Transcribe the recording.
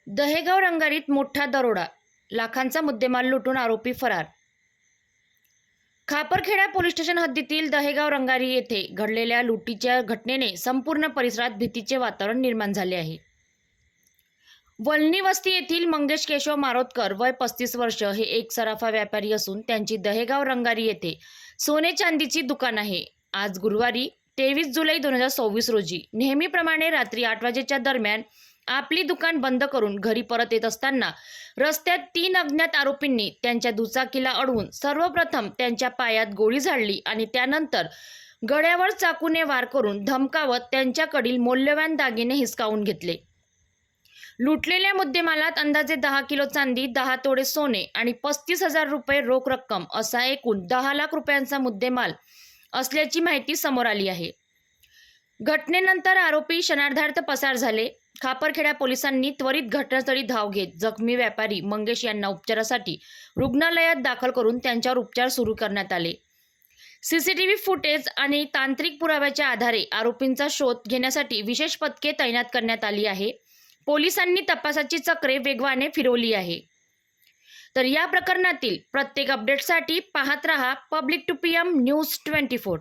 दहेगाव रंगारीत मोठा दरोडा, लाखांचा मुद्देमाल लुटून आरोपी फरार. खापरखेडा पोलीस स्टेशन हद्दीतील दहेगाव रंगारी येथे घडलेल्या लुटीच्या घटनेने संपूर्ण परिसरात भीतीचे वातावरण निर्माण झाले आहे. वलनी वस्ती येथील मंगेश केशव मारोतकर वय 35 वर्ष हे एक सराफा व्यापारी असून त्यांची दहेगाव रंगारी येथे सोने चांदीची दुकान आहे. आज गुरुवारी 23 जुलै 2024 रोजी नेहमीप्रमाणे रात्री 8 वाजेच्या दरम्यान आपली दुकान बंद करून घरी परत येत असताना रस्त्यात 3 अज्ञात आरोपींनी त्यांच्या दुचाकीला अडवून सर्वप्रथम त्यांच्या पायात गोळी झाडली आणि त्यानंतर गळ्यावर चाकूने वार करून धमकावत त्यांच्याकडील मौल्यवान दागिने हिसकावून घेतले. लुटलेल्या मुद्देमालात अंदाजे 10 किलो चांदी, 10 तोळे सोने आणि 35,000 रुपये रोख रक्कम असा एकूण 10 लाख रुपयांचा मुद्देमाल असल्याची माहिती समोर आली आहे. घटनेनंतर आरोपी क्षणार्धात पसार झाले. खापरखेडा पोलिसांनी त्वरित घटनास्थळी धाव घेत जखमी व्यापारी मंगेश यांना उपचारासाठी रुग्णालयात दाखल करून त्यांच्यावर उपचार सुरू करण्यात आले. सीसीटीव्ही फुटेज आणि तांत्रिक पुराव्याच्या आधारे आरोपींचा शोध घेण्यासाठी विशेष पथके तैनात करण्यात आली आहे. पोलिसांनी तपासाची चक्रे वेगवाने फिरवली आहे. तर या प्रकरणातील प्रत्येक अपडेटसाठी पाहत रहा पब्लिक टू PM न्यूज 24.